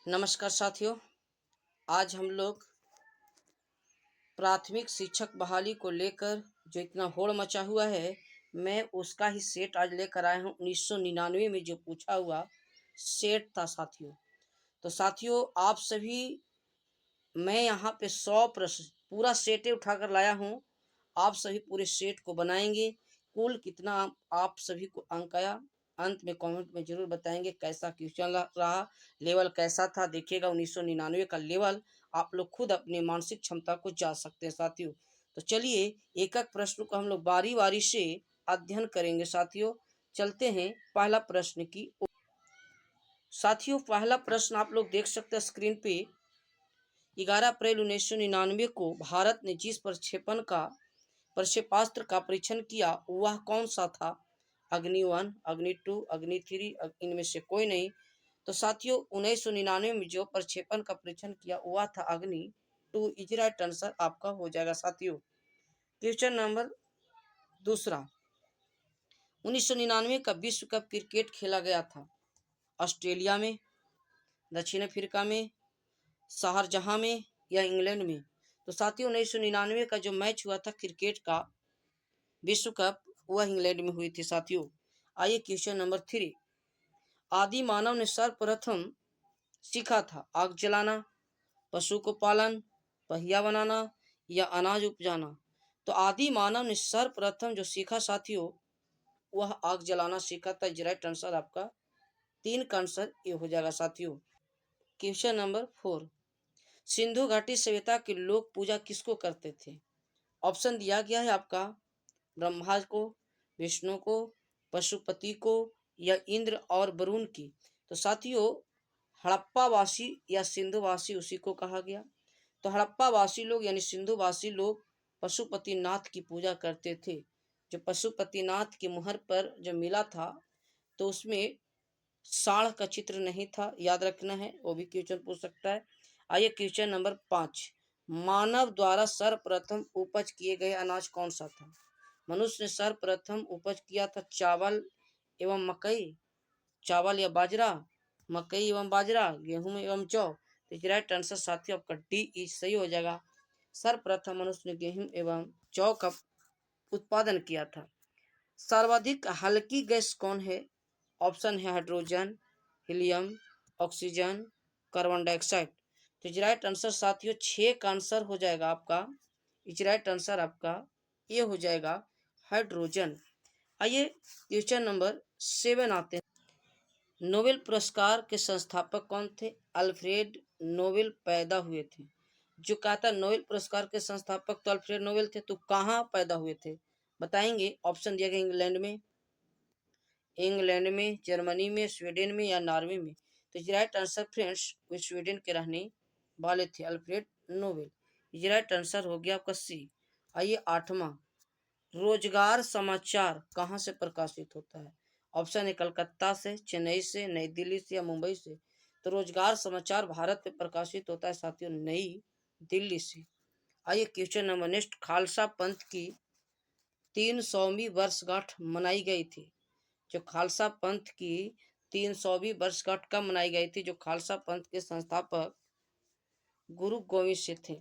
नमस्कार साथियों। आज हम लोग प्राथमिक शिक्षक बहाली को लेकर जो इतना होड़ मचा हुआ है, मैं उसका ही सेट आज लेकर आया हूँ। 1999 में जो पूछा हुआ सेट था साथियों। तो साथियों, आप सभी, मैं यहाँ पे 100 प्रश्न पूरा सेटे उठाकर लाया हूँ। आप सभी पूरे सेट को बनाएंगे। कुल कितना आप सभी को अंक आया, अंत में कमेंट में जरूर बताएंगे। कैसा क्वेश्चन रहा, लेवल कैसा था, देखिएगा। 1999 का लेवल आप लोग खुद अपनी मानसिक क्षमता को जांच सकते हैं साथियों। तो चलिए एक एक प्रश्न को हम लोग बारी बारी से अध्ययन करेंगे साथियों। चलते हैं पहला प्रश्न की ओर। साथियों, पहला प्रश्न आप लोग देख सकते हैं स्क्रीन पे। 11 अप्रैल 1999 को भारत ने जिस प्रक्षेपास्त्र का परीक्षण किया वह कौन सा था? अग्नि 1, अग्नि 2, अग्नि 3, इनमें से कोई नहीं। तो साथियों, 1999 में जो प्रक्षेपण का परीक्षण किया वह था अग्नि 2। इज राइट आंसर आपका हो जाएगा साथियों। क्वेश्चन नंबर दूसरा। 1999 का विश्व कप क्रिकेट खेला गया था ऑस्ट्रेलिया में, दक्षिण अफ्रीका में, शारजाह में या इंग्लैंड में? तो साथियों, 1999 का जो मैच हुआ था क्रिकेट का विश्व कप, वह इंग्लैंड में हुई थी साथियों। आइए क्वेश्चन नंबर 3। आदि मानव ने सर्वप्रथम सीखा था आग जलाना, पशु को पालन, पहिया बनाना या अनाज उपजाना? तो आदि मानव ने सर्वप्रथम जो सीखा साथियों, वह आग जलाना सीखा था। राइट आंसर आपका 3 का आंसर ये हो जाएगा साथियों। Question number 4। सिंधु घाटी सभ्यता के लोग पूजा किसको करते थे? ऑप्शन दिया गया है आपका ब्रह्मा को, विष्णु को, पशुपति को या इंद्र और वरुण की? तो साथियों, हड़प्पावासी या सिंधुवासी उसी को कहा गया। तो हड़प्पावासी लोग यानी सिंधुवासी लोग पशुपतिनाथ की पूजा करते थे। जो पशुपतिनाथ की मुहर पर जो मिला था, तो उसमें सांड का चित्र नहीं था, याद रखना है, वो भी क्वेश्चन पूछ सकता है। आइए क्वेश्चन नंबर 5। मानव द्वारा सर्वप्रथम उपज किए गए अनाज कौन सा था? मनुष्य ने सर्वप्रथम उपज किया था चावल एवं मकई, चावल या बाजरा, मकई एवं बाजरा, गेहूं एवं जौ? तो राइट आंसर साथियों आपका डी इज सही हो जाएगा। सर्वप्रथम मनुष्य ने गेहूं एवं जौ का उत्पादन किया था। सर्वाधिक हल्की गैस कौन है? ऑप्शन है hydrogen, helium, oxygen, carbon dioxide. तो राइट आंसर साथियों 6 का आंसर हो जाएगा आपका। राइट आंसर आपका ये हो जाएगा हाइड्रोजन। आइए क्वेश्चन नंबर 7 आते हैं। नोबेल पुरस्कार के संस्थापक कौन थे? अल्फ्रेड नोबेल पैदा हुए थे। जो कहा था नोबेल पुरस्कार के संस्थापक तो अल्फ्रेड नोबेल थे, तो कहाँ पैदा हुए थे बताएंगे? ऑप्शन दिया गया इंग्लैंड में, जर्मनी में, स्वीडन में या नॉर्वे में? तो राइट आंसर फ्रेंड्स, वे स्वीडन के रहने वाले थे अल्फ्रेड नोबेल। ये राइट आंसर हो गया आपका सी। आइए 8वां। रोजगार समाचार कहाँ से प्रकाशित होता है? ऑप्शन है कलकत्ता से, चेन्नई से, नई दिल्ली से या मुंबई से? तो रोजगार समाचार भारत में प्रकाशित होता है साथियों नई दिल्ली से। आइए क्वेश्चन नंबर नेक्स्ट। खालसा पंथ की 300वीं वर्षगांठ मनाई गई थी। जो खालसा पंथ की 300वीं वर्षगांठ कब मनाई गई थी? जो खालसा पंथ के संस्थापक गुरु गोविंद सिंह थे।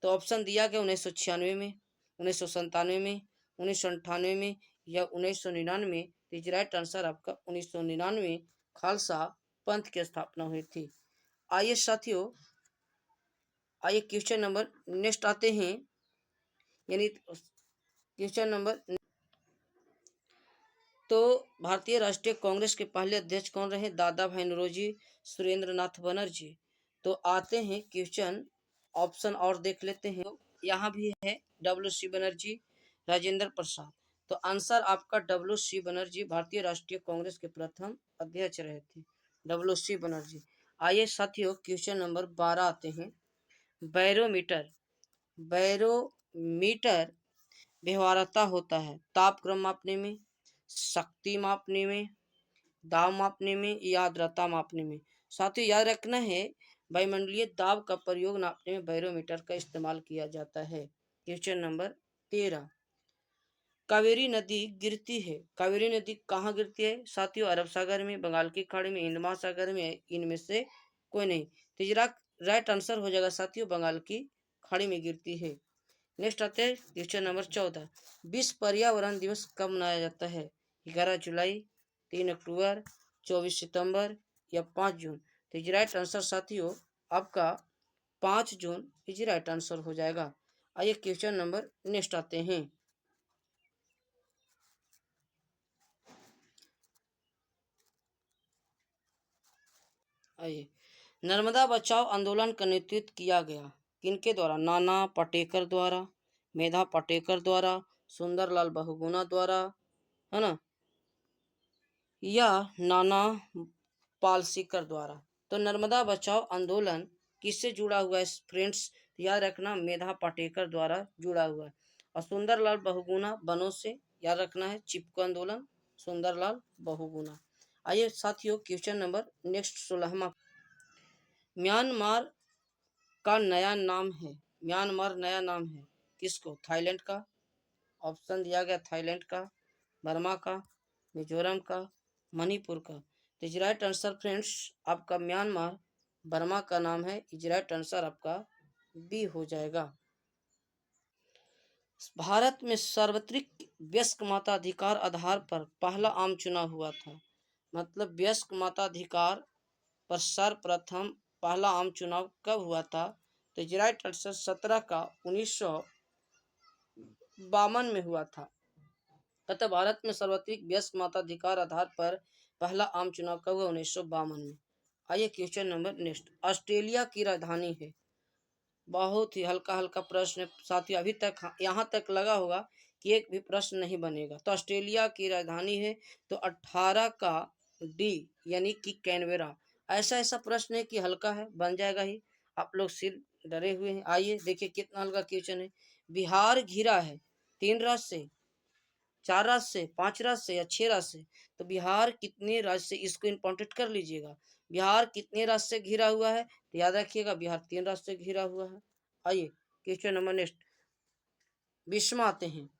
तो ऑप्शन दिया गया 1996 में, 1997 में, 1998 में या 1999। तो राइट आंसर आपका 1999 खालसा पंथ की स्थापना हुई थी। आइए साथियों, आइए क्वेश्चन नंबर नेक्स्ट आते हैं, यानी क्वेश्चन नंबर। तो भारतीय राष्ट्रीय कांग्रेस के पहले अध्यक्ष कौन रहे? दादा भाई नौरोजी, सुरेंद्र नाथ बनर्जी। तो आते हैं क्वेश्चन, ऑप्शन और देख लेते हैं। यहाँ भी है WC बनर्जी, राजेंद्र प्रसाद। तो आंसर आपका WC बनर्जी भारतीय राष्ट्रीय कांग्रेस के प्रथम अध्यक्ष रहे थे, WC बनर्जी। आइए साथियों क्वेश्चन नंबर 12 आते हैं। बैरोमीटर। बैरोमीटर व्यवहार्यता होता है तापक्रम मापने में, शक्ति मापने में, दाब मापने में या आर्द्रता मापने में? साथियों याद रखना है, वायुमंडलीय दाब का प्रयोग नापने में बैरोमीटर का इस्तेमाल किया जाता है। Question number 13। कावेरी नदी गिरती है, कावेरी नदी कहाँ गिरती है साथियों? अरब सागर में, बंगाल की खाड़ी में, हिंद महासागर में, इनमें से कोई नहीं। तीसरा राइट आंसर हो जाएगा साथियों, बंगाल की खाड़ी में गिरती है। नेक्स्ट आते हैं क्वेश्चन नंबर 14। विश्व पर्यावरण दिवस कब मनाया जाता है? 11 जुलाई, 3 अक्टूबर, 24 सितंबर या 5 जून? तो इज राइट आंसर साथियों आपका 5 जून इज राइट आंसर हो जाएगा। आइए क्वेश्चन नंबर नेक्स्ट आते हैं। आइए, नर्मदा बचाओ आंदोलन का नेतृत्व किया गया किनके द्वारा? नाना पाटेकर द्वारा, मेधा पाटेकर द्वारा, सुंदरलाल बहुगुणा द्वारा, है ना, या नाना पालसीकर द्वारा। तो नर्मदा बचाओ आंदोलन किससे जुड़ा हुआ है फ्रेंड्स? याद रखना, मेधा पाटेकर द्वारा जुड़ा हुआ है। और सुंदरलाल बहुगुणा वनों से, याद रखना है चिपको आंदोलन, सुंदरलाल बहुगुणा। आइए साथियों क्वेश्चन नंबर नेक्स्ट 16वां। म्यांमार का नया नाम है, म्यांमार नया नाम है किसको? थाईलैंड का। ऑप्शन दिया गया थाईलैंड का, बर्मा का, मिजोरम का, मणिपुर का। तो इज राइट आंसर फ्रेंड्स आपका म्यांमार बर्मा का नाम है। इज राइट आंसर आपका बी हो जाएगा। भारत में सार्वत्रिक वयस्क मताधिकार आधार पर पहला आम चुनाव हुआ था। मतलब वयस्क मताधिकार पर सर्वप्रथम पहला आम चुनाव कब हुआ था? तो इज राइट आंसर 17 का 1952 में हुआ था। तथा भारत में सर्वाधिक वयस्क मताधिकार आधार पर पहला आम चुनाव कब हुआ? 1952 में। आइए क्वेश्चन नंबर नेक्स्ट। ऑस्ट्रेलिया की राजधानी है, बहुत ही हल्का हल्का प्रश्न है साथियों, अभी तक यहाँ तक लगा होगा कि एक भी प्रश्न नहीं बनेगा। तो ऑस्ट्रेलिया की राजधानी है तो 18 का डी यानी कि कैनवेरा। ऐसा ऐसा प्रश्न है कि हल्का है, बन जाएगा ही, आप लोग सिर डरे हुए हैं। आइए देखिए कितना हल्का क्वेश्चन है। बिहार घिरा है 3 राज्य से, 4 राज्य से, 5 राज्य से या 6 राज्य से? तो बिहार कितने राज्य से, इसको इंपॉर्टेंट कर लीजिएगा। बिहार कितने राज्य से घिरा हुआ है? तो याद रखिएगा बिहार 3 राज्य से घिरा हुआ है। आइए क्वेश्चन नंबर नेक्स्ट 20 में आते हैं।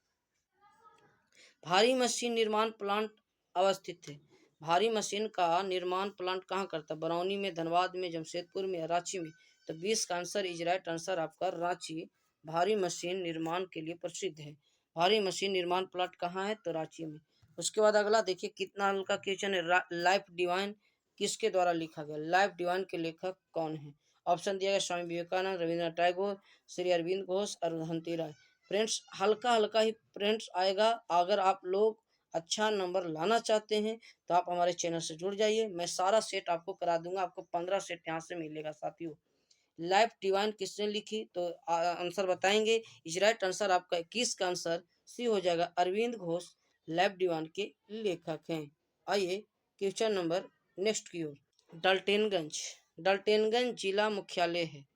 भारी मशीन निर्माण प्लांट अवस्थित है। भारी मशीन का निर्माण प्लांट कहाँ करता है? बरौनी में, धनबाद में, जमशेदपुर में या रांची में? तो 20 का आंसर इज राइट आंसर आपका रांची भारी मशीन निर्माण के लिए प्रसिद्ध है। भारी मशीन निर्माण प्लांट कहाँ है? तो रांची में। उसके बाद अगला देखिए कितना हल्का क्वेश्चन है। लाइफ डिवाइन किसके द्वारा लिखा गया? लाइफ डिवाइन के लेखक कौन है? ऑप्शन दिया गया स्वामी विवेकानंद, रविन्द्रनाथ टैगोर, श्री अरविंद घोष, अरुंधति राय। फ्रेंड्स हल्का हल्का ही फ्रेंड्स आएगा। अगर आप लोग अच्छा नंबर लाना चाहते हैं तो आप हमारे चैनल से जुड़ जाइए, मैं सारा सेट आपको करा दूंगा। आपको 15 सेट यहाँ से मिलेगा साथियों। लाइफ डिवाइन किसने लिखी? तो आंसर बताएंगे। इज राइट आंसर आपका 21 का आंसर सी हो जाएगा, अरविंद घोष लाइफ डिवाइन के लेखक हैं। आइए क्वेश्चन नंबर नेक्स्ट की ओर। डल्टेनगंज, डल्टेनगंज जिला मुख्यालय है।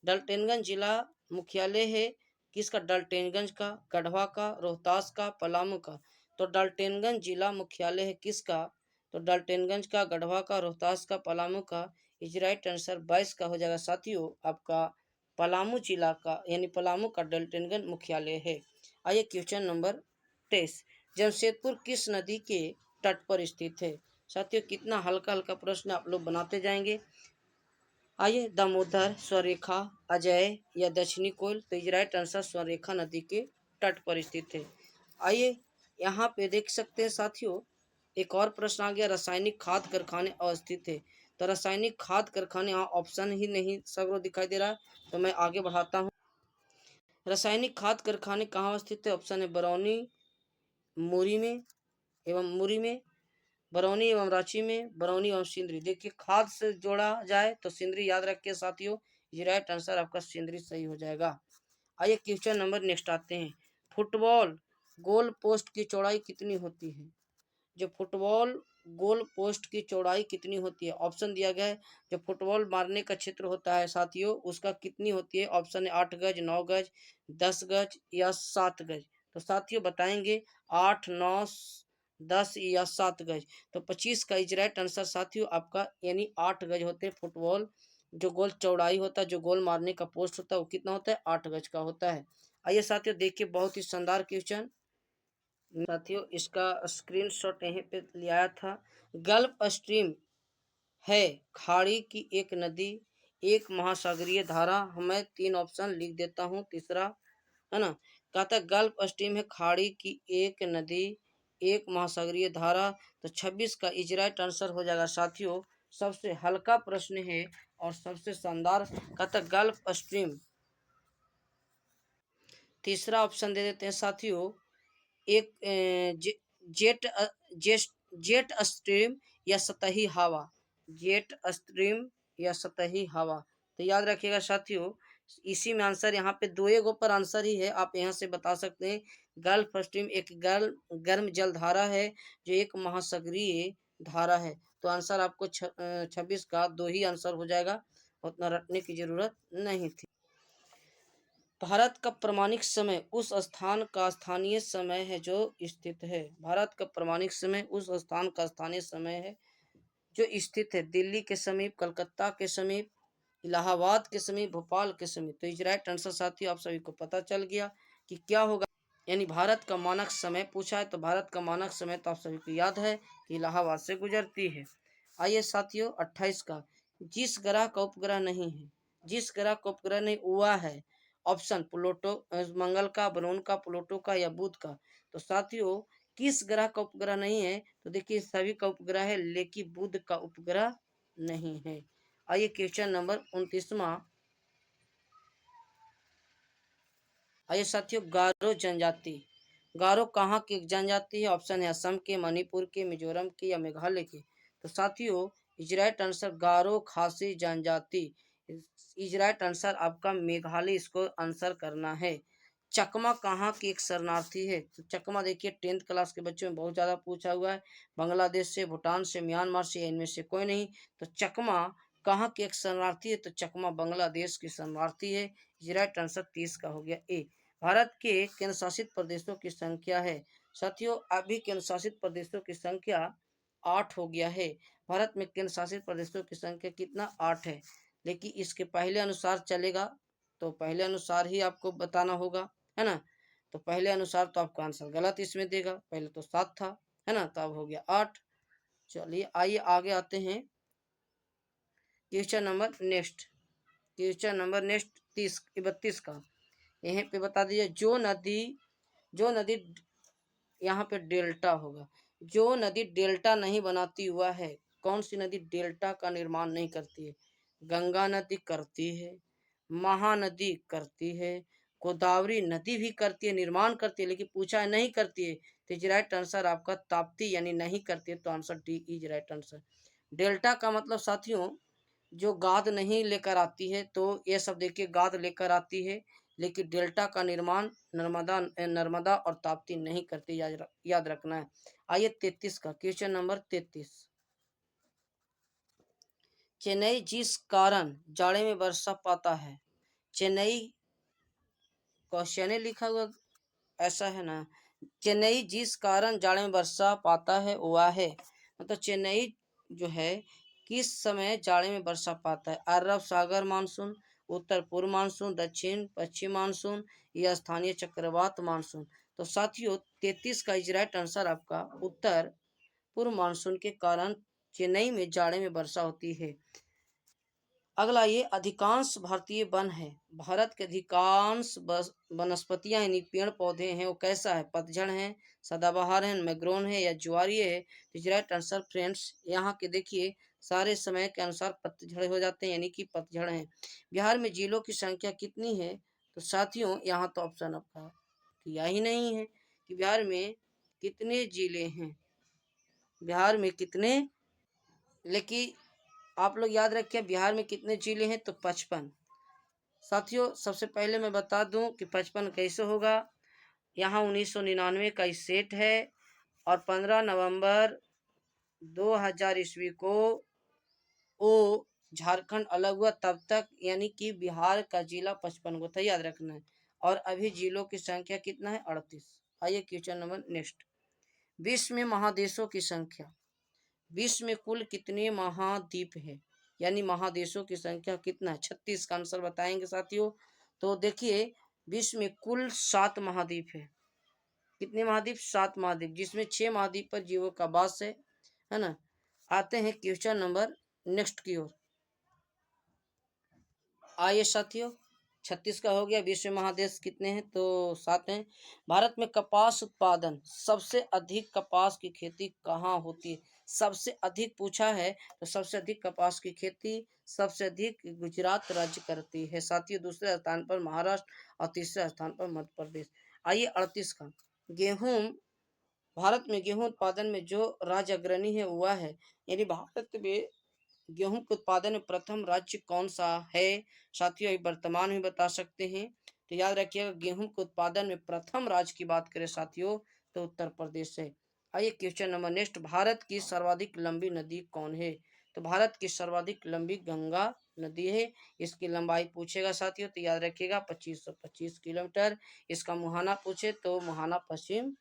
डल्टेनगंज जिला मुख्यालय है किसका? डल्टेनगंज का, गढ़वा का, रोहतास का, पलामू का? तो डल्टेनगंज जिला मुख्यालय है किसका? तो डल्टेनगंज का, गढ़वा का, रोहतास का, पलामू का। इज राइट आंसर 22 का हो जाएगा साथियों आपका पलामू जिला का, यानी पलामू का डल्टेनगंज मुख्यालय है। आइए क्वेश्चन नंबर 23। जमशेदपुर किस नदी के तट पर स्थित है? साथियों कितना हल्का हल्का प्रश्न आप लोग बनाते जाएंगे। आइए दामोदर, स्वरेखा, अजय या दक्षिणी कोयल? तो इज राइट आंसर स्वरेखा नदी के तट पर स्थित है। आइए यहाँ पे देख सकते हैं साथियों एक और प्रश्न आ गया, रासायनिक खाद कारखाने अवस्थित है। तो रासायनिक खाद कारखाने यहाँ ऑप्शन ही नहीं सब दिखाई दे रहा है, तो मैं आगे बढ़ाता हूँ। रासायनिक खाद कारखाने कहाँ अवस्थित है? ऑप्शन है बरौनी, मुरी में एवं मुरी में, बरौनी एवं रांची में, बरौनी एवं सिंदरी। देखिए खाद से जोड़ा जाए तो सिंदरी याद रखिए साथियों, ये राइट आंसर आपका सिंदरी सही हो जाएगा। आइए क्वेश्चन नंबर नेक्स्ट आते हैं। फुटबॉल गोल पोस्ट की चौड़ाई कितनी होती है? जो फुटबॉल गोल पोस्ट की चौड़ाई कितनी होती है? ऑप्शन दिया गया है। जो फुटबॉल मारने का क्षेत्र होता है साथियों उसका कितनी होती है? ऑप्शन है 8 गज, 9 गज, 10 गज या 7 गज। तो साथियों बताएंगे 8, 9, 10 या 7 गज। तो 25 का इज राइट आंसर साथियों आपका यानी 8 गज होते हैं फुटबॉल। जो गोल चौड़ाई होता है, जो गोल मारने का पोस्ट होता है वो कितना होता है? 8 गज का होता है। आइए साथियों देखिए बहुत ही शानदार क्वेश्चन साथियों, इसका स्क्रीनशॉट यहीं पे लिया था। गल्फ स्ट्रीम है खाड़ी की एक नदी, एक महासागरीय धारा। मैं 3 ऑप्शन लिख देता हूँ। तीसरा है ना, कहता है गल्फ स्ट्रीम है खाड़ी की एक नदी, एक महासागरीय धारा। तो 26 का इजराइट आंसर हो जाएगा साथियों। सबसे हल्का प्रश्न है और सबसे शानदार, कहता है गल्फ स्ट्रीम। तीसरा ऑप्शन दे देते हैं साथियों, एक जेट जेट जेट स्ट्रीम या सतही हवा। जेट स्ट्रीम या सतही हवा। तो याद रखिएगा साथियों, इसी में आंसर, यहाँ पे दो गो पर आंसर ही है, आप यहाँ से बता सकते हैं। गल्फ स्ट्रीम एक गर्म जल धारा है जो एक महासागरीय धारा है। तो आंसर आपको 26 का दो ही आंसर हो जाएगा, उतना रटने की जरूरत नहीं थी। भारत का प्रमाणिक समय उस स्थान का स्थानीय समय है जो स्थित है। भारत का प्रमाणिक समय उस स्थान का स्थानीय समय है जो स्थित है। दिल्ली के समीप, कलकत्ता के समीप, इलाहाबाद के समीप, भोपाल के समीप। तो इस राइट आंसर साथियों आप सभी को पता चल गया कि क्या होगा। यानी भारत का मानक समय पूछा है, तो भारत का मानक समय तो आप सभी को याद है कि इलाहाबाद से गुजरती है। आइए साथियों 28 का, जिस ग्रह का उपग्रह नहीं है, जिस ग्रह का उपग्रह नहीं हुआ है। ऑप्शन प्लूटो, मंगल का, वरुण का, प्लूटो का या बुध का। तो साथियों किस ग्रह का उपग्रह नहीं है, तो देखिए सभी का उपग्रह है लेकिन बुध का उपग्रह नहीं है। आइए क्वेश्चन नंबर 29वां। आइए साथियों, गारो जनजाति। गारो कहाँ की एक जनजाति है? ऑप्शन है असम के, मणिपुर के, मिजोरम के या मेघालय के। तो साथियों इजराइट आंसर गारो खासी जनजाति। इजराइट आंसर आपका मेघालय, इसको आंसर करना है। चकमा कहाँ की एक शरणार्थी है? तो चकमा देखिए 10th क्लास के बच्चों में बहुत ज्यादा पूछा हुआ है। बांग्लादेश से, भूटान से, म्यांमार से, इनमें से कोई नहीं। तो चकमा कहाँ की एक शरणार्थी है? तो चकमा बांग्लादेश की शरणार्थी है। इजराइट आंसर 30 का हो गया ए। भारत के केंद्र शासित प्रदेशों की संख्या है। साथियों अभी केंद्र शासित प्रदेशों की संख्या 8 हो गया है। भारत में केंद्र शासित प्रदेशों की संख्या कितना? 8 है। लेकिन इसके पहले अनुसार चलेगा तो पहले अनुसार ही आपको बताना होगा, है ना। तो पहले अनुसार तो आपका आंसर गलत इसमें देगा, पहले तो 7 था, है ना, तो अब हो गया 8। चलिए आइए आगे आते हैं। Question number next, question number next 32 का। यहीं पे बता दीजिए, जो नदी यहाँ पे डेल्टा होगा। जो नदी डेल्टा नहीं बनाती हुआ है, कौन सी नदी डेल्टा का निर्माण नहीं करती है? गंगा नदी करती है, महानदी करती है, गोदावरी नदी भी करती है, निर्माण करती है, लेकिन पूछा है नहीं करती है। तो इज राइट आंसर आपका ताप्ती, यानी नहीं करती है। तो answer D is right answer. Delta का मतलब साथियों जो गाद नहीं लेकर आती है, तो ये सब देखिए गाद लेकर आती है, लेकिन डेल्टा का निर्माण नर्मदा नर्मदा और ताप्ती नहीं करती, याद रखना है। आइए 33 का, क्वेश्चन नंबर 33। चेन्नई जिस कारण जाड़े में वर्षा पाता है, चेन्नई क्वेश्चन लिखा हुआ ऐसा है ना, चेन्नई जिस कारण जाड़े में वर्षा पाता है वह है, मतलब चेन्नई जो है किस समय जाड़े में वर्षा पाता है? अरब सागर मानसून, उत्तर पूर्व मानसून, दक्षिण पश्चिम मानसून या स्थानीय चक्रवात मानसून। तो साथियों 33 का इजराइट आंसर आपका उत्तर पूर्व मानसून के कारण चेन्नई में जाड़े में वर्षा होती है। अगला ये अधिकांश भारतीय वन है, भारत के अधिकांश वनस्पतियां यानी पेड़ पौधे हैं वो कैसा है? पतझड़ है, सदाबहार है, मैग्रोन है या ज्वारीय है? तो राइट आंसर फ्रेंड्स यहाँ के देखिए सारे समय के अनुसार पतझड़ हो जाते हैं, यानी कि पतझड़ है। बिहार में जिलों की संख्या कितनी है? तो साथियों यहाँ तो ऑप्शन आपका किया ही नहीं है कि बिहार में कितने जिले हैं, बिहार में कितने, लेकिन आप लोग याद रखिए बिहार में कितने जिले हैं? तो 55। साथियों सबसे पहले मैं बता दूं कि 55 कैसे होगा। यहाँ 1999 का सेट है और 15 नवंबर 2000 ईस्वी को वो झारखंड अलग हुआ, तब तक यानी कि बिहार का जिला 55 को था, याद रखना है। और अभी जिलों की संख्या कितना है? 38। आइए क्वेश्चन नंबर नेक्स्ट। विश्व में महादेशों की संख्या, विश्व में कुल कितने महाद्वीप है, यानी महादेशों की संख्या कितना है? 36 का आंसर बताएंगे साथियों। तो देखिए विश्व में कुल 7 महाद्वीप है। कितने महाद्वीप? 7 महाद्वीप, जिसमें 6 महाद्वीप पर जीवों का वास है ना। आते हैं क्वेश्चन नंबर नेक्स्ट की ओर। आइए साथियों, 36 का हो गया। विश्व महादेश कितने हैं? तो 7 हैं। भारत में कपास उत्पादन, सबसे अधिक कपास की खेती कहाँ होती है? सबसे अधिक पूछा है तो सबसे अधिक कपास की खेती सबसे अधिक गुजरात राज्य करती है साथियों। दूसरे स्थान पर महाराष्ट्र और तीसरे स्थान पर मध्य प्रदेश। आइए 38 का। गेहूं, भारत में गेहूं उत्पादन में जो राज्य अग्रणी है वह है, यानी भारत में गेहूं के उत्पादन में प्रथम राज्य कौन सा है साथियों? वर्तमान में बता सकते हैं। तो याद रखिएगा, गेहूं के उत्पादन में प्रथम राज्य की बात करें साथियों तो उत्तर प्रदेश है। आइए क्वेश्चन नंबर नेक्स्ट। भारत की सर्वाधिक लंबी नदी कौन है? तो भारत की सर्वाधिक लंबी गंगा नदी है। इसकी लंबाई पूछेगा साथियों तो याद रखिएगा 2525 किलोमीटर। इसका मुहाना पूछे तो मुहाना पश्चिम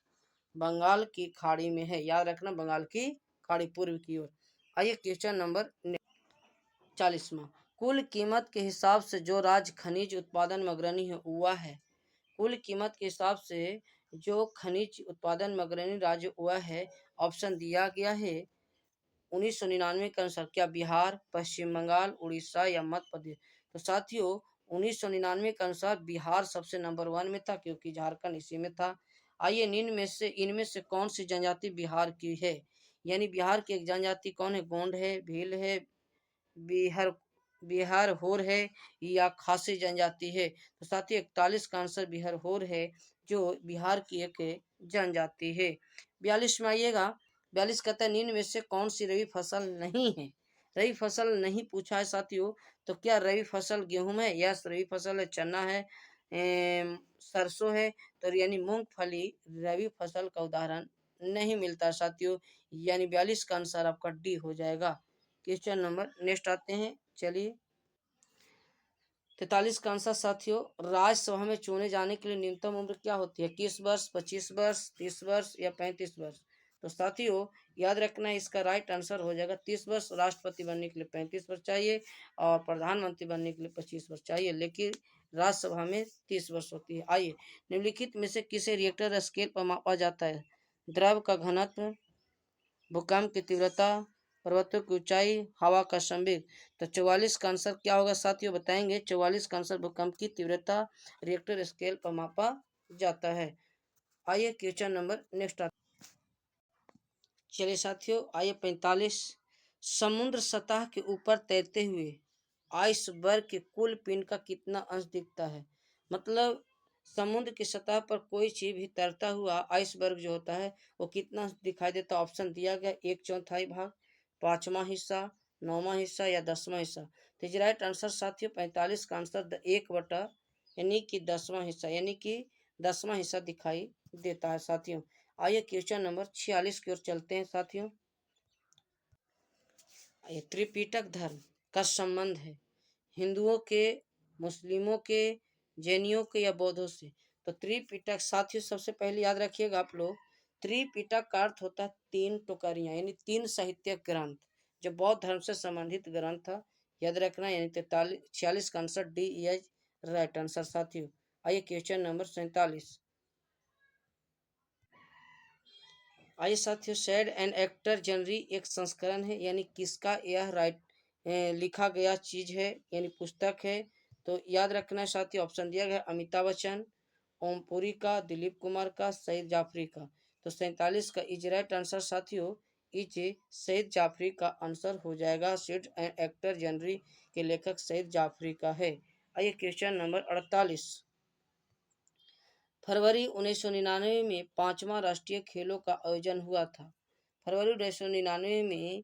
बंगाल की खाड़ी में है। याद रखना, बंगाल की खाड़ी पूर्व की ओर। आइए क्वेश्चन नंबर 40वां। कुल कीमत के हिसाब से जो राज्य खनिज उत्पादन में अग्रणी है वह है। कुल कीमत के हिसाब से जो खनिज उत्पादन में अग्रणी राज्य वह है। ऑप्शन दिया गया है 1999 के अनुसार। क्या बिहार, पश्चिम बंगाल, उड़ीसा या मध्य प्रदेश? तो साथियों 1999 के अनुसार बिहार सबसे नंबर 1 में था, क्योंकि झारखंड इसी में था। आइए इनमें से कौन सी जनजाति बिहार की है? यानी बिहार की एक जनजाति कौन है? गोंड है, भील है, बिहार बिहार होर है या खासी जनजाति है? तो साथियों 41 का आंसर बिहार होर है, जो बिहार की एक जनजाति है। 42 में आइएगा। 42 कहता है निम्न में से कौन सी रबी फसल नहीं है? रबी फसल नहीं पूछा है साथियों। तो क्या रबी फसल गेहूं है? यस, रबी फसल है। चना है, सरसों है। तो यानी मूंगफली रबी फसल का उदाहरण नहीं मिलता साथियों। यानी 42 का आंसर आपका डी हो जाएगा। क्वेश्चन नंबर नेक्स्ट आते हैं। चलिए 43 का आंसर साथियों, राज्यसभा में चुने जाने के लिए न्यूनतम उम्र क्या होती है? 21 वर्ष, 25 वर्ष, 30 वर्ष या 35 वर्ष? तो साथियों याद रखना, इसका राइट आंसर हो जाएगा 30 वर्ष। राष्ट्रपति बनने के लिए 35 वर्ष चाहिए और प्रधानमंत्री बनने के लिए 25 वर्ष चाहिए, लेकिन राज्यसभा में 30 वर्ष होती है। आइए, निम्नलिखित में से किसे रिएक्टर स्केल पर मापा जाता है? द्रव का घनत्व, भूकंप की तीव्रता, पर्वतों की ऊंचाई, हवा का संवेग। तो 44 का आंसर क्या होगा साथियों? बताएंगे। 44 का आंसर भूकंप की तीव्रता रिएक्टर स्केल पर मापा जाता है। आइए क्वेश्चन नंबर नेक्स्ट। चलिए साथियों, आइए 45। समुद्र सतह के ऊपर तैरते हुए आइसबर्ग के कुल पिंड का कितना अंश दिखता है? मतलब समुद्र की सतह पर कोई चीज भी तैरता हुआ आइसबर्ग जो होता है वो कितना दिखाई देता है? ऑप्शन दिया गया 1/4 भाग, 5वां हिस्सा, 9वां हिस्सा या 10वां हिस्सा। तो राइट आंसर साथियों 45 का आंसर 1/, यानी कि 10वां हिस्सा, यानी कि 10वां हिस्सा दिखाई देता है साथियों। आइए क्वेश्चन नंबर 46 की ओर चलते हैं साथियों। ये त्रिपिटक धर्म का संबंध है हिंदुओं के, मुस्लिमों के, जैनियों के या बौद्धों से? तो त्रिपिटक साथियों सबसे पहले याद रखिएगा आप लोग, त्रिपिटक का अर्थ होता है 3 टुकड़ियां, यानी 3 साहित्यिक ग्रंथ, जो बौद्ध धर्म से संबंधित ग्रंथ था। याद रखना, यानी 46 का answer D is right answer साथियों। आइए क्वेश्चन नंबर 47। आइए साथियों, सैड एंड एक्टर जनरी एक संस्करण है, यानी किसका यह लिखा गया चीज है, यानी पुस्तक है? तो याद रखना है साथियों, ऑप्शन दिया गया अमिताभ बच्चन, ओमपुरी का, दिलीप कुमार का, सईद जाफरी का। तो 47 का इज राइट आंसर साथियों इज सईद जाफरी का आंसर हो जाएगा। सैड एंड एक्टर जनरी के लेखक सईद जाफरी का है। आइए क्वेश्चन नंबर 48। फरवरी 1999 में 5वां राष्ट्रीय खेलों का आयोजन हुआ था। फरवरी 1999 में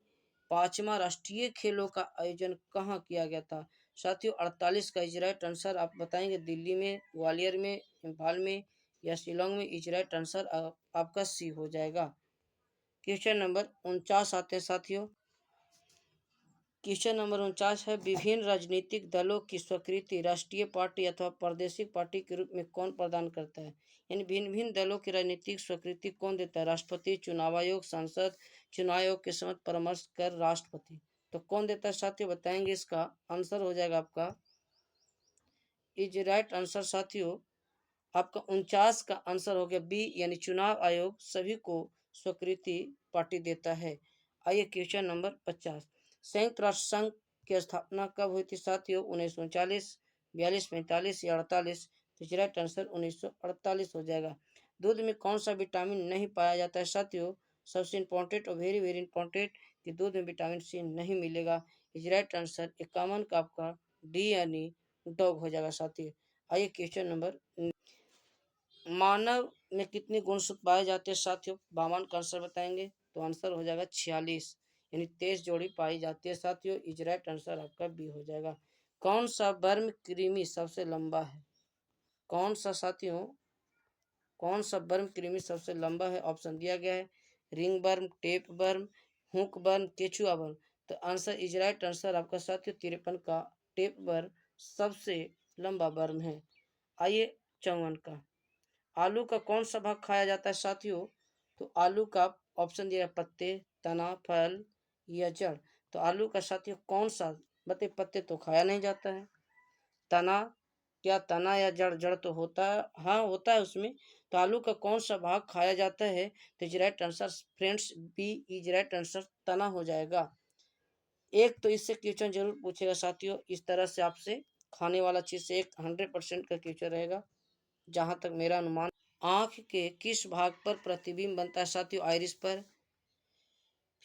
5वां राष्ट्रीय खेलों का आयोजन कहाँ किया गया था? साथियों 48 का इजराइट आंसर आप बताएंगे। दिल्ली में, ग्वालियर में, इम्फाल में या शिलोंग में? इजराइट आंसर आपका सी हो जाएगा। क्वेश्चन नंबर 49 आते हैं साथियों। क्वेश्चन नंबर 49 है, विभिन्न राजनीतिक दलों की स्वीकृति राष्ट्रीय पार्टी अथवा प्रादेशिक पार्टी के रूप में कौन प्रदान करता है? यानी भिन्न भिन्न दलों की राजनीतिक स्वीकृति कौन देता है? राष्ट्रपति, चुनाव आयोग, सांसद, चुनाव आयोग के समक्ष परामर्श कर राष्ट्रपति। तो कौन देता है साथियों? बताएंगे। इसका आंसर हो जाएगा आपका इज राइट आंसर साथियों आपका 49 का आंसर हो गया बी, यानी चुनाव आयोग सभी को स्वीकृति पार्टी देता है। आइए क्वेश्चन नंबर 50। संयुक्त राष्ट्र संघ की स्थापना कब हुई थी साथियों? 1939, 42, 45 या 48? तो राइट आंसर 1948 हो जाएगा। दूध में कौन सा विटामिन नहीं पाया जाता है साथियों? सबसे इंपॉर्टेंट और वेरी वेरी इंपॉर्टेंट कि दूध में विटामिन सी नहीं मिलेगा। राइट आंसर 51 का आपका डी यानी डॉग हो जाएगा साथियों। आइए क्वेश्चन नंबर, मानव में कितने गुणसूत्र पाए जाते हैं साथियों? 52 का आंसर बताएंगे तो आंसर हो जाएगा 46, यानी 23 जोड़ी पाई जाती है साथियों। राइट आंसर आपका बी हो जाएगा। कौन सा वर्म कृमि सबसे लंबा है? कौन सा साथियों, कौन सा वर्म कृमि सबसे लंबा है? ऑप्शन दिया गया है, ring worm, tape worm, hook worm, केचुआ वर्म। तो आंसर राइट आंसर आपका साथियों 53 का टेप वर्म सबसे लंबा वर्म है। आइए 54 का, आलू का कौन सा भाग खाया जाता है साथियों? तो आलू का ऑप्शन दिया है, पत्ते, तना, फल या जड़। तो आलू का साथियों कौन सा, बताइए, पत्ते तो खाया नहीं जाता है। तना, क्या तना या जड़? जड़ तो होता है, हाँ होता है उसमें। तो आलू का कौन सा भाग खाया जाता है? तो right answer friends B is right answer, तना हो जाएगा। एक तो इससे क्वेश्चन जरूर पूछेगा साथियों, इस तरह से आपसे खाने वाला चीज से एक 100% का क्वेश्चन रहेगा, जहां तक मेरा अनुमान। आंख के किस भाग पर प्रतिबिंब बनता है साथियों? आइरिस पर,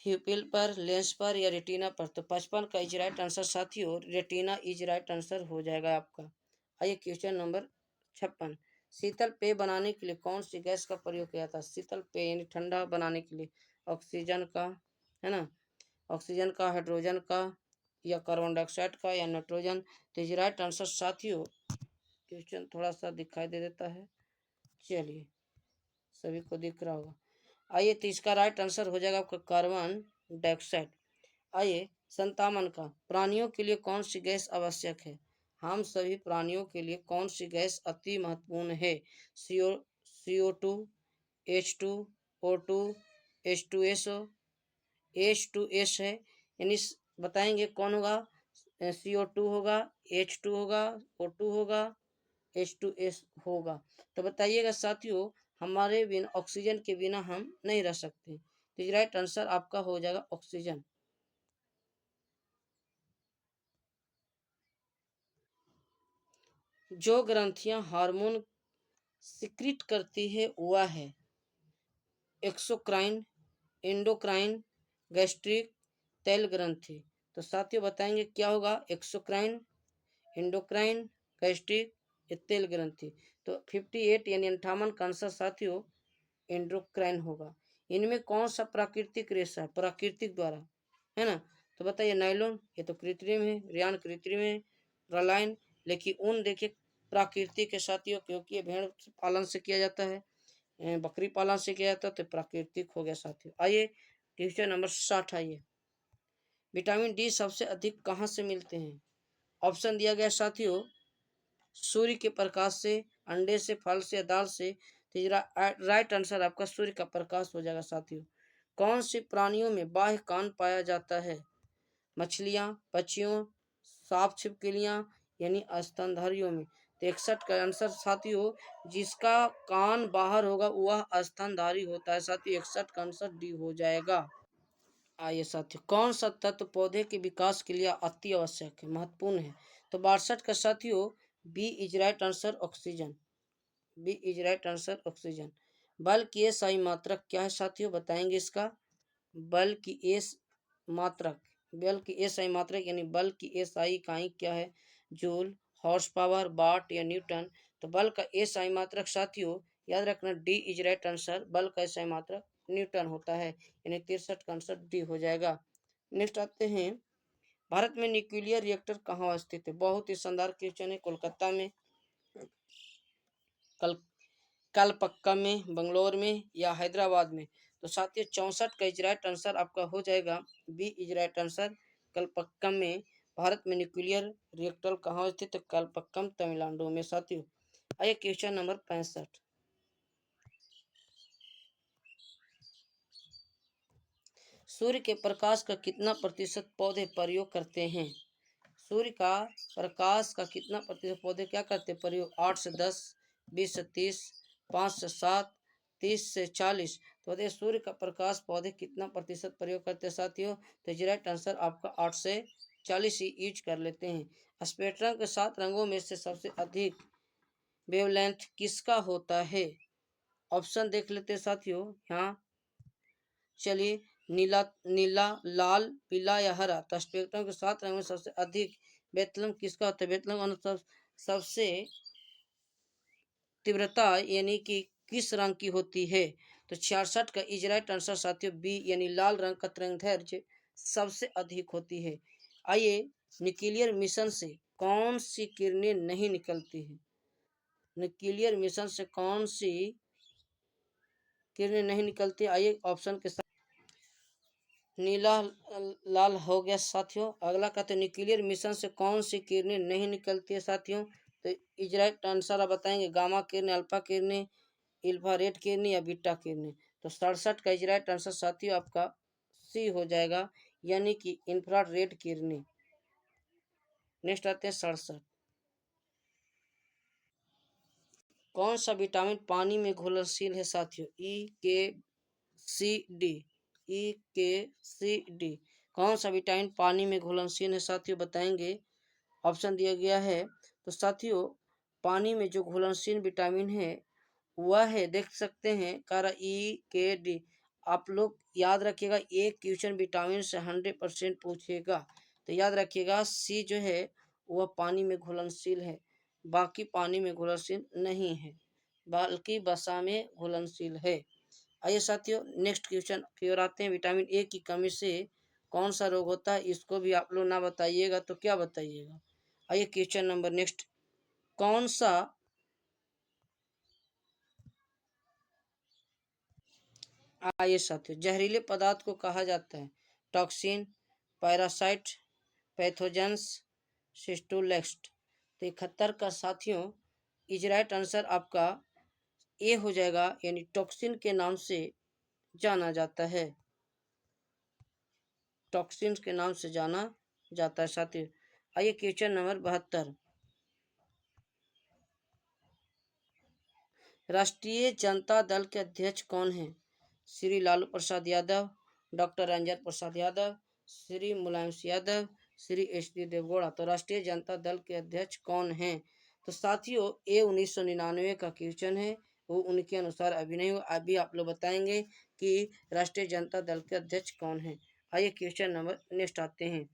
प्यूपिल पर, लेंस पर या रेटिना पर? तो 55 का इज राइट आंसर साथियों रेटिना इज राइट आंसर हो जाएगा आपका। आइए क्वेश्चन नंबर 56, शीतल पेय बनाने के लिए कौन सी गैस का प्रयोग किया था? शीतल पेय यानी ठंडा बनाने के लिए ऑक्सीजन का, है ना, ऑक्सीजन का, हाइड्रोजन का या कार्बन डाइऑक्साइड का या नाइट्रोजन? तो इज राइट आंसर साथियों, क्वेश्चन थोड़ा सा दिखाई दे देता है, चलिए सभी को दिख रहा होगा। आइए तो इसका राइट आंसर हो जाएगा आपका कार्बन डाइऑक्साइड। आइए 57 का, प्राणियों के लिए कौन सी गैस आवश्यक है? हम सभी प्राणियों के लिए कौन सी गैस अति महत्वपूर्ण है? CO2, H2, O2, H2S है, यानी बताएंगे कौन होगा? CO2 होगा, H2 होगा, O2 होगा, H2S होगा। तो बताइएगा साथियों, हमारे बिना ऑक्सीजन के बिना हम नहीं रह सकते। तो राइट आंसर आपका हो जाएगा ऑक्सीजन। जो ग्रंथियां हार्मोन सिक्रिट करती है वह है एक्सोक्राइन, एंडोक्राइन, गैस्ट्रिक, तैल ग्रंथि। तो साथियों बताएंगे क्या होगा? एक्सोक्राइन, एंडोक्राइन, गैस्ट्रिक या तेल ग्रंथि। तो 58 यानी 58 का आंसर साथियों एंडोक्राइन होगा। इनमें कौन सा प्राकृतिक रेशा है? प्राकृतिक द्वारा, है ना। तो बताइए, नायलॉन ये तो कृत्रिम है, रेयान कृत्रिम है, रलायन, लेकिन ऊन देखिए प्राकृतिक है साथियों, क्योंकि ये भेड़ पालन से किया जाता है, बकरी पालन से किया जाता है, तो प्राकृतिक हो गया साथियों। आइए क्वेश्चन नंबर 60, आइए, विटामिन डी सबसे अधिक कहाँ से मिलते हैं? ऑप्शन दिया गया साथियों, सूर्य के प्रकाश से, अंडे से, फल से, दाल से। तो राइट आंसर आपका सूर्य का प्रकाश हो जाएगा साथियों। कौन से प्राणियों में बाह्य कान पाया जाता है? मछलियां, पक्षियों, सांप, छिपकलियां यानी स्तनधारियों में? तो 61 का आंसर साथियों, जिसका कान बाहर होगा वह स्तनधारी होता है साथियों। 61 का आंसर डी हो जाएगा। आइए साथियों, कौन सा तत्व पौधे के विकास के लिए अति आवश्यक है, महत्वपूर्ण है? तो 62 का साथियों B is right answer oxygen, B is right answer oxygen. बल की एसआई मात्रक क्या है साथियों? बताएंगे इसका। बल की एस मात्रक, बल की एसआई मात्रक यानी बल की एसआई इकाई क्या है? जूल, हॉर्स पावर, वाट या न्यूटन? तो बल का एसआई मात्रक साथियों याद रखना डी इज राइट आंसर, बल का एसआई मात्रक न्यूटन होता है, यानी 63 का आंसर डी हो जाएगा। नेक्स्ट आते हैं, भारत में न्यूक्लियर रिएक्टर कहाँ स्थित है? बहुत ही शानदार क्वेश्चन है। कोलकाता में, कल कलपक्कम में, बंगलोर में या हैदराबाद में? तो साथियों 64 का इज राइट आंसर आपका हो जाएगा B is right answer, Kalpakkam में। भारत में न्यूक्लियर रिएक्टर कहाँ स्थित है? कलपक्कम, तमिलनाडु में साथियों। आइए क्वेश्चन नंबर 65, सूर्य के प्रकाश का कितना प्रतिशत पौधे प्रयोग करते हैं? सूर्य का प्रकाश का कितना प्रतिशत पौधे क्या करते हैं प्रयोग? 8 से 10, 20 से 30, 5 से 7, 30 से 40। तो बताइए सूर्य का प्रकाश पौधे कितना प्रतिशत प्रयोग करते हैं साथियों? तो राइट आंसर आपका 8 से 40 ही यूज कर लेते हैं। स्पेक्ट्रम के 7 रंगों में से सबसे अधिक वेवलेंथ किसका होता है? ऑप्शन देख लेते हैं साथियों यहाँ। चलिए, नीला नीला लाल पीला या हरा। तो स्पेक्ट्रम के 7 रंगों में सबसे अधिक वेवलेंथ किसका होता है? वेवलेंथ सबसे तीव्रता यानी कि किस रंग की होती है? तो 66 का राइट आंसर साथियों बी यानी लाल रंग का तरंगदैर्घ्य सबसे अधिक होती है। आइए, न्यूक्लियर मिशन से कौन सी किरणें नहीं निकलती हैं? न्यूक्लियर मिशन से कौन सी किरणें नहीं निकलती? आइए ऑप्शन के साथ। नीला लाल हो गया साथियों। अगला कहते हैं न्यूक्लियर मिशन से कौन सी किरणें नहीं निकलती है साथियों? तो राइट आंसर आप बताएंगे गामा किरणें, अल्फा किरणें, इंफ्रारेड किरणें या बीटा किरणें। तो 67 का राइट आंसर साथियों आपका सी हो जाएगा, यानी कि इंफ्रारेड किरणें। नेक्स्ट आते हैं 67। कौन सा विटामिन पानी में घुलनशील है साथियों? E, K, C, D। E, K, C, D। कौन सा विटामिन पानी में घुलनशील है साथियों? बताएंगे। ऑप्शन दिया गया है। तो साथियों पानी में जो घुलनशील विटामिन है वह है, देख सकते हैं, कारा E, K, D। आप लोग याद रखिएगा, एक क्वेश्चन विटामिन से 100% पूछेगा। तो याद रखिएगा सी जो है वह पानी में घुलनशील है, बाकी पानी में घुलनशील नहीं है, बल्कि वसा में घुलनशील है। आइए साथियों नेक्स्ट क्वेश्चन की ओर आते हैं। विटामिन ए की कमी से कौन सा रोग होता है? इसको भी आप लोग ना बताइएगा तो क्या बताइएगा? आइए क्वेश्चन नंबर नेक्स्ट। कौन सा आइए साथियों जहरीले पदार्थ को कहा जाता है? टॉक्सिन, पैरासाइट, पैथोजेंस, सिस्टोलेक्स्ट। तो 71 का साथियों राइट आंसर आपका ए हो जाएगा, यानी टॉक्सिन के नाम से जाना जाता है। टॉक्सिन के नाम से जाना जाता है साथियों। आइए क्वेश्चन नंबर 72। राष्ट्रीय जनता दल के अध्यक्ष कौन हैं? Shri Lalu Prasad Yadav, doctor Ranjan Prasad Yadav, Shri Mulayam Singh Yadav, Shri H D Deve Gowda. तो राष्ट्रीय जनता दल के अध्यक्ष कौन हैं? तो साथियों ये 1999 का क्वेश्चन है, वो उनके अनुसार अभी नहीं हुआ। अभी आप लोग बताएंगे कि राष्ट्रीय जनता दल के अध्यक्ष कौन हैं। आइए क्वेश्चन नंबर नेक्स्ट आते हैं।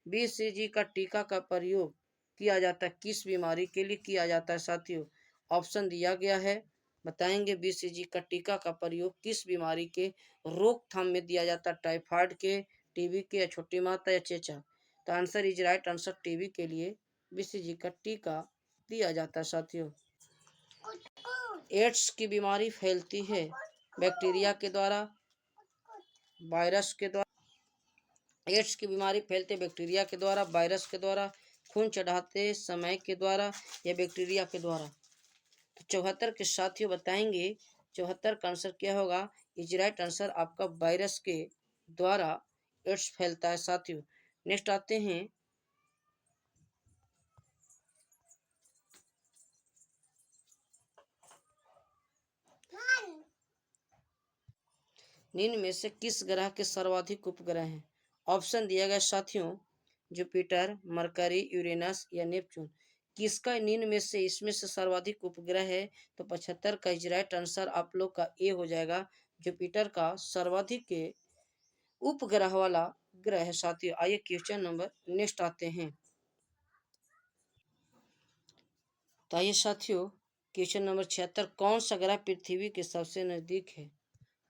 BCG का टीका का प्रयोग किया जाता है किस बीमारी के लिए किया जाता है साथियों? ऑप्शन दिया गया है, बताएंगे। BCG का टीका का प्रयोग किस बीमारी के रोकथाम में दिया जाता है? टाइफाइड के, टीबी के, या छोटी माता या चेचा। तो आंसर राइट आंसर टीबी के लिए BCG का टीका दिया जाता है साथियों। एड्स की बीमारी फैलती है बैक्टीरिया के द्वारा, वायरस के द्वारा। एड्स की बीमारी फैलते बैक्टीरिया के द्वारा, वायरस के द्वारा, खून चढ़ाते समय के द्वारा, या बैक्टीरिया के द्वारा। तो 74 के साथियों बताएंगे 74 का आंसर क्या होगा? राइट आंसर आपका वायरस के द्वारा एड्स फैलता है साथियों। नेक्स्ट आते हैं। निम्न में से किस ग्रह के सर्वाधिक उपग्रह हैं? ऑप्शन दिया गया साथियों, जुपिटर, मरकरी, यूरेनस या नेपच्यून। किसका निम्न में से इसमें से सर्वाधिक उपग्रह है? तो 75 का राइट आंसर आप लोग का ए हो जाएगा, जुपिटर का सर्वाधिक उपग्रह वाला ग्रह है साथियों। आइए क्वेश्चन नंबर नेक्स्ट आते हैं। तो आइए साथियों क्वेश्चन नंबर 76। कौन सा ग्रह पृथ्वी के सबसे नजदीक है?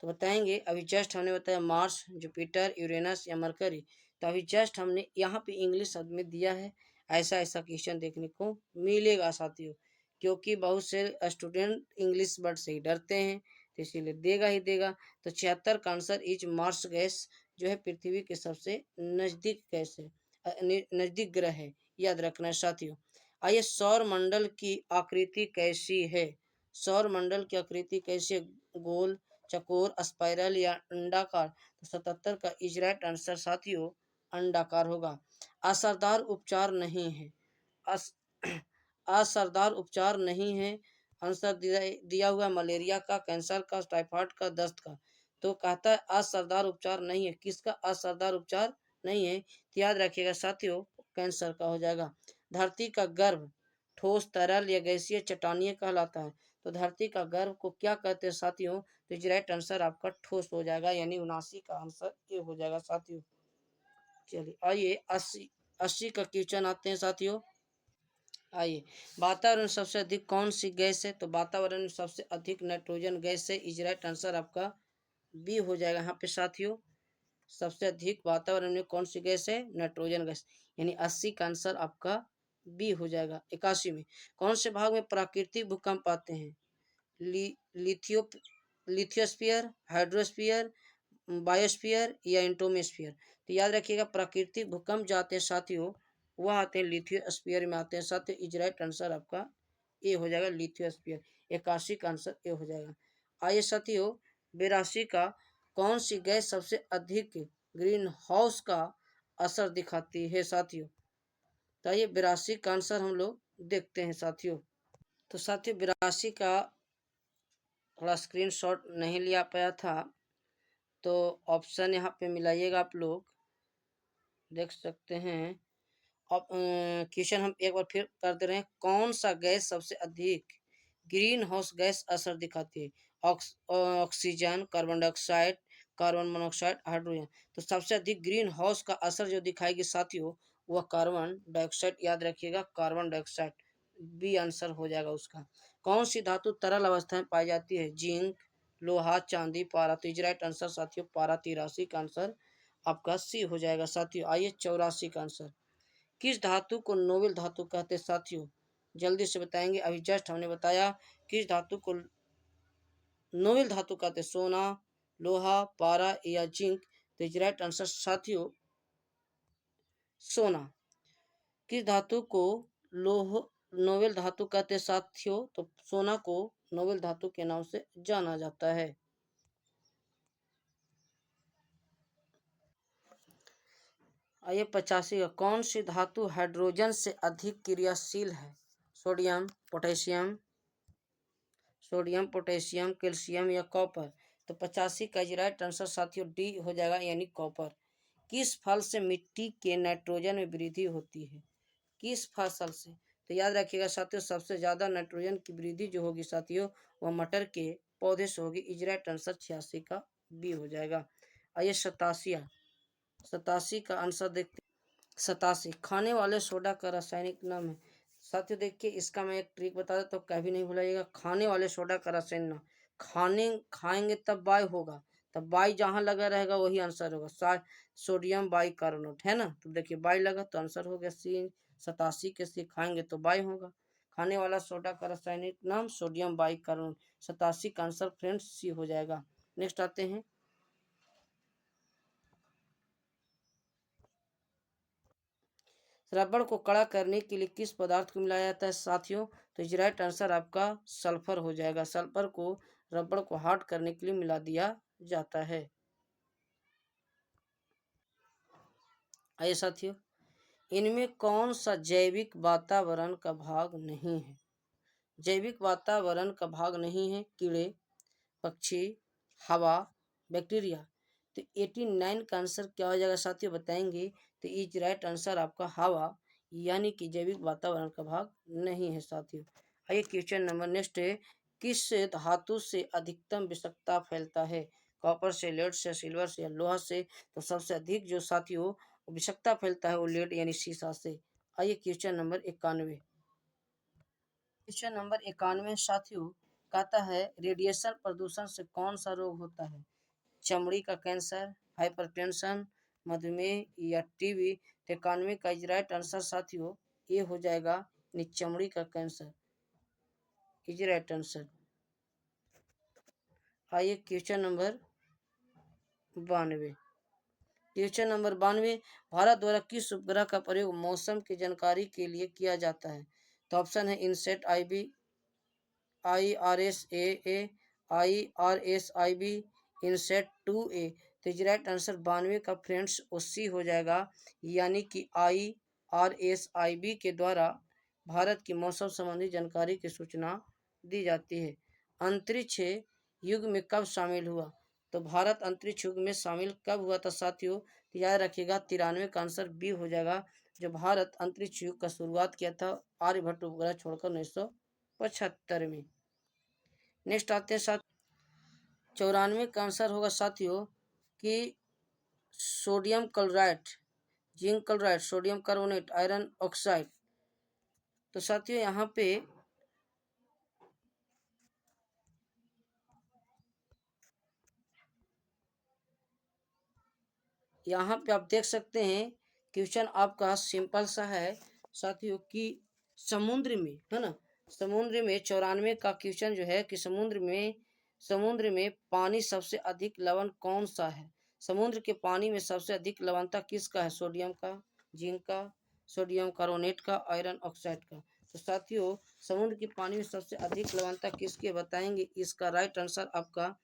तो बताएंगे। अभी जस्ट हमने बताया मार्स, जुपिटर, यूरेनस या मरकरी। तो अभी जस्ट हमने यहाँ पे इंग्लिश शब्द में दिया है। ऐसा ऐसा क्वेश्चन देखने को मिलेगा साथियों, क्योंकि बहुत से स्टूडेंट इंग्लिश वर्ड से ही डरते हैं, तो इसीलिए देगा ही देगा। तो 76 का आंसर मार्स गैस जो है पृथ्वी के सबसे नजदीक गैस है, नजदीक ग्रह है, याद रखना है साथियों। आइए सौर मंडल की आकृति कैसी है? सौर मंडल की आकृति कैसी है? गोल, चकोर, स्पाइरल या अंडाकार। तो 77 का राइट आंसर साथियों अंडाकार होगा। असरदार उपचार नहीं है, असरदार उपचार नहीं है आंसर दिया हुआ है मलेरिया का, कैंसर का, टाइफाइड का, दस्त का। तो कहता है असरदार उपचार नहीं है। किसका असरदार उपचार नहीं है? तो याद रखिएगा साथियों, कैंसर का हो जाएगा। धरती का गर्भ ठोस, तरल या गैसीय, चट्टानीय कहलाता है। तो धरती का गर्भ को क्या कहते हैं साथियों? तो राइट आंसर आपका ठोस हो जाएगा, यानी 79 का आंसर ये हो जाएगा साथियों। चलिए आइए 80 का क्वेश्चन आते हैं साथियों। आइए, वातावरण में सबसे अधिक कौन सी गैस है? तो वातावरण में सबसे अधिक नाइट्रोजन गैस है। इज राइट आंसर आपका बी हो जाएगा यहाँ पे साथियों। सबसे अधिक वातावरण में कौन सी गैस है? नाइट्रोजन गैस, यानी 80 का आंसर आपका बी हो जाएगा। 81 में कौन से भाग में प्राकृतिक भूकंप आते हैं? लिथियो लिथियोस्फीयर, हाइड्रोस्फीयर, बायोस्फीयर या एंटोमोस्फीयर। तो याद रखिएगा प्राकृतिक भूकंप जो आते हैं साथियों, वह आते हैं लिथियोस्फीयर में आते हैं साथियों। इज राइट आंसर आपका ए हो जाएगा, लिथियोस्फीयर। 81 का आंसर ए हो जाएगा। आइए साथियों, 82 का कौन सी गैस सबसे अधिक ग्रीन हाउस का असर दिखाती है साथियों? तो आइए 82 का आंसर हम लोग देखते हैं साथियों। तो साथियों 82 का थोड़ा स्क्रीनशॉट नहीं लिया पाया था, तो ऑप्शन यहाँ पे मिलाइएगा, आप लोग देख सकते हैं। अब क्वेश्चन हम एक बार फिर कर दे रहे हैं। कौन सा गैस सबसे अधिक ग्रीन हाउस गैस असर दिखाती है? Oxygen, carbon dioxide, carbon monoxide, hydrogen. तो सबसे अधिक ग्रीन हाउस का असर जो दिखाएगी साथियों, वह कार्बन डाइऑक्साइड। याद रखिएगा कार्बन डाइऑक्साइड, बी आंसर हो जाएगा उसका। कौन सी धातु तरल अवस्था में पाई जाती है? जिंक, लोहा, चांदी, पारा। तो राइट आंसर साथियों पारा। 83 का आंसर आपका सी हो जाएगा साथियों। आइए 84 का आंसर। किस धातु को नोबेल धातु कहते हैं साथियों? जल्दी से बताएंगे, अभी जस्ट हमने बताया। किस धातु को नोबेल धातु कहते हैं? सोना, लोहा, पारा या जिंक। तो राइट आंसर साथियों सोना। किस धातु को लोह नोबेल धातु कहते हैं साथियों? तो सोना को नोबेल धातु के नाम से जाना जाता है। आइए 85 का कौन सी धातु हाइड्रोजन से अधिक क्रियाशील है? सोडियम, पोटेशियम, पोटेशियम, कैल्शियम या कॉपर। तो 85 का राइट आंसर साथियों डी हो जाएगा, यानी कॉपर। किस फल से मिट्टी के नाइट्रोजन में वृद्धि होती है? किस फसल से? तो याद रखिएगा साथियों, सबसे ज्यादा नाइट्रोजन की वृद्धि जो होगी साथियों, वह मटर के पौधे से होगी। इज राइट आंसर 86 का बी हो जाएगा। आइए 87 का आंसर देखते। 87 खाने वाले सोडा का रासायनिक नाम है साथियों। देखिए इसका मैं एक ट्रिक बता देता हूँ, तो कभी नहीं भुलाइएगा। खाने वाले सोडा का रासायनिक नाम, खाएंगे तब बाय होगा, तब बाई जहाँ लगा रहेगा वही आंसर होगा। सोडियम बाई कार्बोनेट है ना। तो देखिए बाई लगा तो आंसर हो गया सी। 87 के सी, खाएंगे तो बाई होगा। खाने वाला सोडा का रासायनिक नाम सोडियम बाई कार्बोनेट। 87 का आंसर फ्रेंड्स सी हो जाएगा। नेक्स्ट आते हैं। रबड़ को कड़ा करने के लिए किस पदार्थ को मिलाया जाता है साथियों? तो राइट आंसर आपका सल्फर हो जाएगा। सल्फर को रबड़ को हार्ड करने के लिए मिला दिया जाता है। आइए साथियों, इनमें कौन सा जैविक वातावरण का भाग नहीं है? जैविक वातावरण का भाग नहीं है। कीड़े, पक्षी, हवा, बैक्टीरिया। तो 89 का आंसर क्या हो जाएगा साथियों, बताएंगे। तो इज राइट आंसर आपका हवा, यानी कि जैविक वातावरण का भाग नहीं है साथियों। आइए क्वेश्चन नंबर नेक्स्ट है। किस धातु से अधिकतम विषाक्तता फैलता है? कॉपर से, लेड से, सिल्वर से या लोहा से? तो सबसे अधिक जो साथियों विषाक्तता फैलता है वो लेड यानी सीसा से। आइए क्वेश्चन नंबर 91। क्वेश्चन नंबर 91 साथियों कहता है रेडिएशन प्रदूषण से कौन सा रोग होता है? चमड़ी का कैंसर, हाइपरटेंशन, मधुमेह या टीबी। 91 का राइट आंसर साथियों ये हो जाएगा चमड़ी का कैंसर। Is right answer. आइए question number 92। Question number 92, Bharat द्वारा किस उपग्रह का प्रयोग मौसम की जानकारी के लिए किया जाता है? तो ऑप्शन है INSAT IB, IRS-A, IRS-IB, INSAT 2A। तो राइट आंसर 92 का फ्रेंड्स सी हो जाएगा, यानी कि IRS-IB के द्वारा भारत की मौसम संबंधी जानकारी की सूचना दी जाती है। अंतरिक्ष युग में कब शामिल हुआ? तो भारत अंतरिक्ष युग में शामिल कब हुआ था साथियों? तो याद रखिएगा 93 का आंसर बी हो जाएगा। जो भारत अंतरिक्ष युग का शुरुआत किया था आर्यभट्ट उपग्रह छोड़कर 1975 में। नेक्स्ट आते हैं साथ 94 का आंसर होगा साथियों कि sodium chloride, zinc chloride, sodium carbonate, iron oxide. तो साथियों यहाँ पे आप देख सकते हैं क्वेश्चन आपका सिंपल सा है साथियों कि समुद्र में, है ना, समुद्र में 94 का क्वेश्चन जो है कि समुद्र में पानी सबसे अधिक लवण कौन सा है? समुद्र के पानी में सबसे अधिक लवणता किसका है? सोडियम का, जिंक का, सोडियम कार्बोनेट का, आयरन ऑक्साइड का। तो साथियों समुद्र के पानी में सबसे अधिक लवणता किसके बताएंगे? इसका राइट आंसर आपका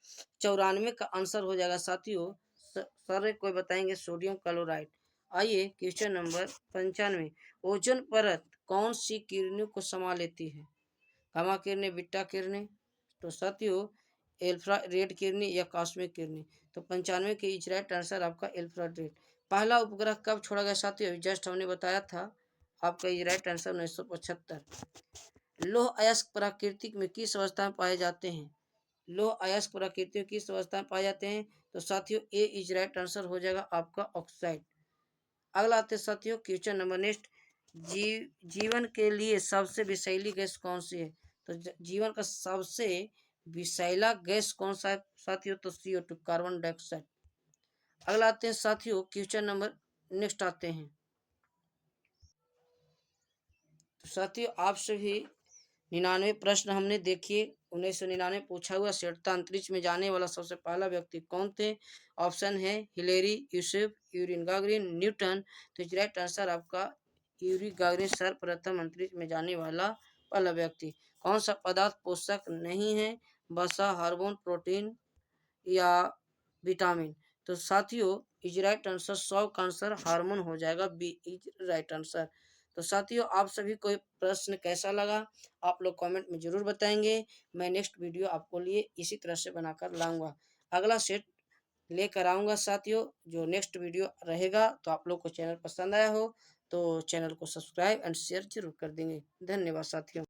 94 का आंसर हो जाएगा साथियों। सर कोई बताएंगे सोडियम क्लोराइड। आइए क्वेश्चन नंबर 95, ओजोन परत कौन सी किरणों को समा लेती है? गामा किरणें, बीटा किरणें। तो साथियों अल्फा रेड किरणें या कॉस्मिक किरणें। तो 95 के इज राइट आंसर आपका अल्फा रेड। पहला उपग्रह कब छोड़ा गया साथियों? जस्ट हमने बताया था आपका इज राइट आंसर 1975। लौह अयस्क प्राकृतिक में किस अवस्था में पाए जाते हैं? लौह अयस्क प्रकृति में किस अवस्था में पाए जाते हैं? तो साथियों ए इज राइट आंसर हो जाएगा आपका ऑक्साइड। अगला आते साथियों क्वेश्चन नंबर नेक्स्ट, जीवन के लिए सबसे विषैली गैस कौन सी है? तो जीवन का सबसे विषैला गैस कौन सा है साथियों? तो CO2, कार्बन डाइऑक्साइड। अगला आते हैं साथियों क्वेश्चन नंबर नेक्स्ट आते हैं। तो साथियों आप सभी 99 प्रश्न हमने देखिए 1999 पूछा हुआ सेटता अंतरिक्ष में जाने वाला सबसे पहला व्यक्ति कौन थे? ऑप्शन है Hillary, Yusuf, urine Gagarin, Newton. तो राइट आंसर आपका यूरी गागरिन सर्वप्रथम अंतरिक्ष में जाने वाला पहला व्यक्ति। कौन सा पदार्थ पोषक नहीं है? वसा, हार्मोन, प्रोटीन या विटामिन। तो साथियों इज राइट आंसर 100 का आंसर हार्मोन हो जाएगा, बी इज राइट आंसर। तो साथियों आप सभी को प्रश्न कैसा लगा आप लोग कमेंट में जरूर बताएंगे। मैं नेक्स्ट वीडियो आपको लिए इसी तरह से बनाकर लाऊंगा। अगला सेट लेकर आऊंगा साथियों जो नेक्स्ट वीडियो रहेगा। तो आप लोग को चैनल पसंद आया हो तो चैनल को सब्सक्राइब एंड शेयर जरूर कर देंगे। धन्यवाद साथियों।